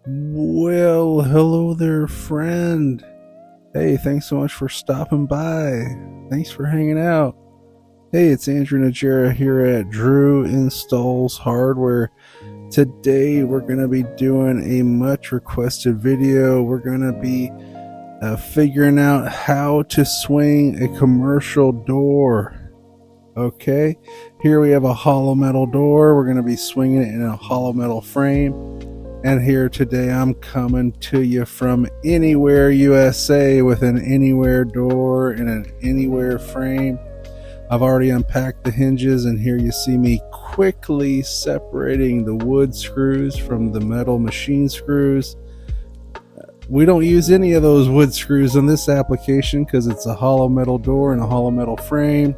Well, hello there, friend. Hey, thanks so much for stopping by. Thanks for hanging out. Hey, it's Andrew Najera here at Drew Installs Hardware. Today, we're going to be doing a much requested video. We're going to be figuring out how to swing a commercial door. Okay, here we have a hollow metal door. We're going to be swinging it in a hollow metal frame. And here today I'm coming to you from Anywhere USA with an Anywhere door and an Anywhere frame. I've already unpacked the hinges, and here you see me quickly separating the wood screws from the metal machine screws. We don't use any of those wood screws in this application because it's a hollow metal door and a hollow metal frame.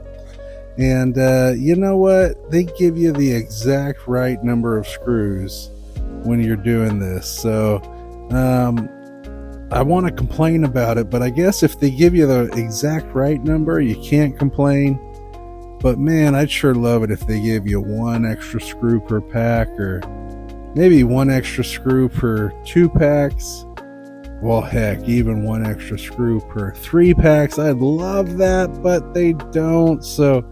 And you know what? They give you the exact right number of screws when you're doing this. So I want to complain about it, but I guess if they give you the exact right number, you can't complain. But man, I'd sure love it if they gave you one extra screw per pack, or maybe one extra screw per 2 packs. Well, heck, even one extra screw per 3 packs. I'd love that, but they don't. So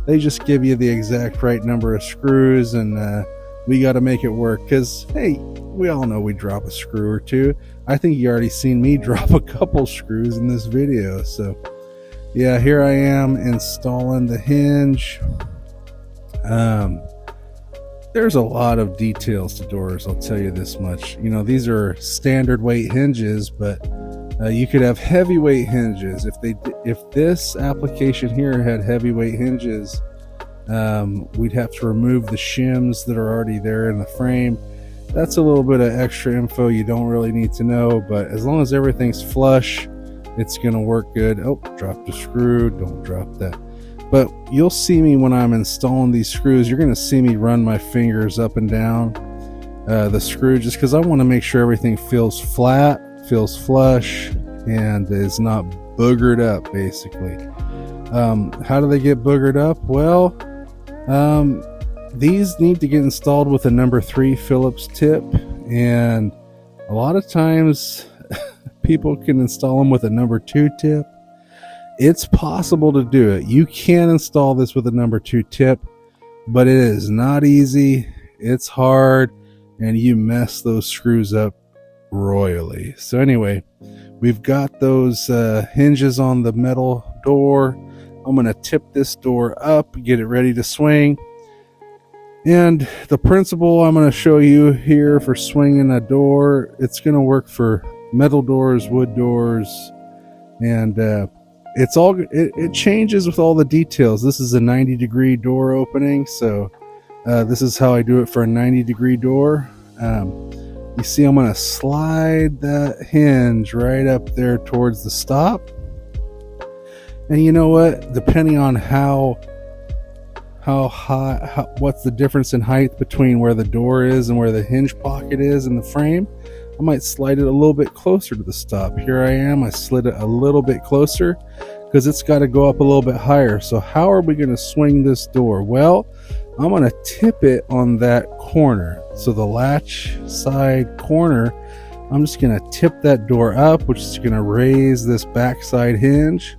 they just give you the exact right number of screws, and we got to make it work, because hey, we all know we drop a screw or two. I think you already seen me drop a couple screws in this video. So yeah, here I am installing the hinge. There's a lot of details to doors, I'll tell you this much. You know, these are standard weight hinges, but you could have heavyweight hinges. If this application here had heavyweight hinges, we'd have to remove the shims that are already there in the frame. That's a little bit of extra info you don't really need to know, but as long as everything's flush, it's gonna work good. Oh, dropped a screw. Don't drop that. But you'll see me when I'm installing these screws. You're gonna see me run my fingers up and down the screw, just because I want to make sure everything feels flat, feels flush, and is not boogered up, basically. How do they get boogered up? Well, these need to get installed with a number 3 Phillips tip, and a lot of times people can install them with a number 2 tip. It's possible to do it. You can install this with a number 2 tip, but it is not easy. It's hard, and you mess those screws up royally. So anyway, we've got those hinges on the metal door. I'm going to tip this door up, get it ready to swing. And the principle I'm going to show you here for swinging a door, it's going to work for metal doors, wood doors, and it changes with all the details. This is a 90-degree door opening, so this is how I do it for a 90-degree door. You see I'm going to slide that hinge right up there towards the stop. And you know what? Depending on how high, what's the difference in height between where the door is and where the hinge pocket is in the frame, I might slide it a little bit closer to the stop. Here I am. I slid it a little bit closer because it's got to go up a little bit higher. So how are we going to swing this door? Well, I'm going to tip it on that corner. So the latch side corner, I'm just going to tip that door up, which is going to raise this backside hinge.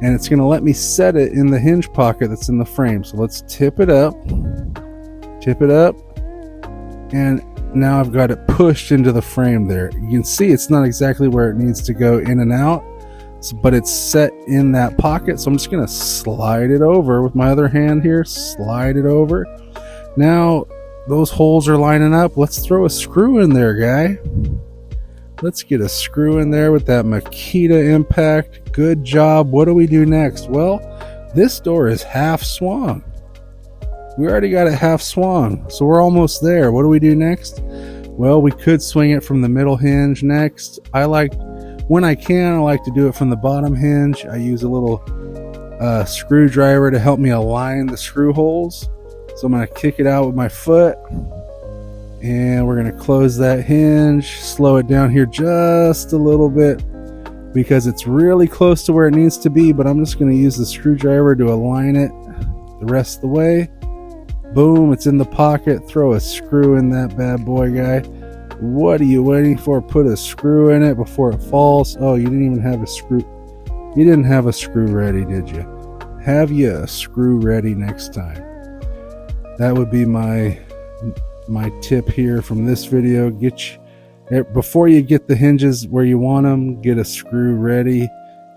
And it's going to let me set it in the hinge pocket that's in the frame. So let's tip it up. And now I've got it pushed into the frame there. You can see it's not exactly where it needs to go in and out, but it's set in that pocket. So I'm just going to slide it over with my other hand here. Slide it over. Now those holes are lining up. Let's throw a screw in there, guy. Let's get a screw in there with that Makita impact. Good job. What do we do next? Well, this door is half swung. We already got it half swung, so we're almost there. What do we do next? Well, we could swing it from the middle hinge next. When I can, I like to do it from the bottom hinge. I use a little screwdriver to help me align the screw holes. So I'm going to kick it out with my foot. And we're going to close that hinge, slow it down here just a little bit because it's really close to where it needs to be, but I'm just going to use the screwdriver to align it the rest of the way. Boom, it's in the pocket. Throw a screw in that bad boy, guy. What are you waiting for? Put a screw in it before it falls. Oh, you didn't even have a screw. You didn't have a screw ready, did you? Have you a screw ready next time? That would be my tip here from this video. Before you get the hinges where you want them, get a screw ready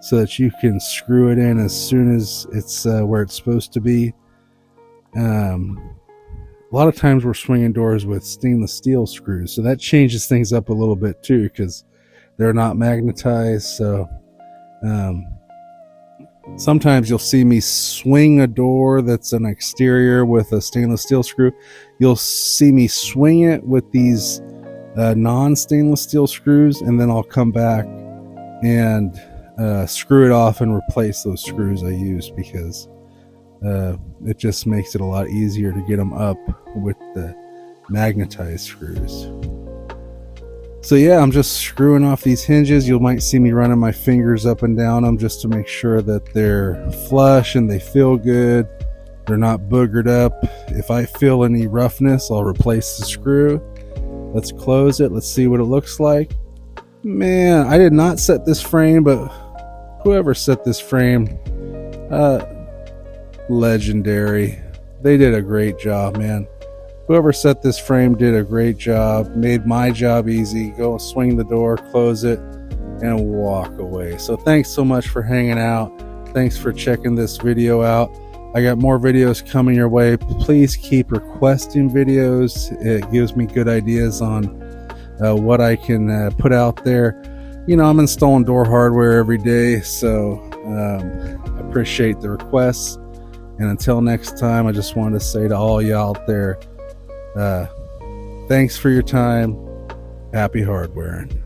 so that you can screw it in as soon as it's where it's supposed to be. A lot of times we're swinging doors with stainless steel screws, so that changes things up a little bit too, because they're not magnetized. So sometimes you'll see me swing a door that's an exterior with a stainless steel screw. You'll see me swing it with these non-stainless steel screws, and then I'll come back and screw it off and replace those screws I used, because it just makes it a lot easier to get them up with the magnetized screws. So yeah, I'm just screwing off these hinges. You might see me running my fingers up and down them just to make sure that they're flush and they feel good. They're not boogered up. If I feel any roughness, I'll replace the screw. Let's close it. Let's see what it looks like. Man, I did not set this frame, but whoever set this frame, legendary. They did a great job, man. Whoever set this frame did a great job, made my job easy. Go swing the door, close it, and walk away. So thanks so much for hanging out. Thanks for checking this video out. I got more videos coming your way. Please keep requesting videos. It gives me good ideas on what I can put out there. You know, I'm installing door hardware every day, so I appreciate the requests. And until next time, I just wanted to say to all you out there, thanks for your time. Happy hardwaring.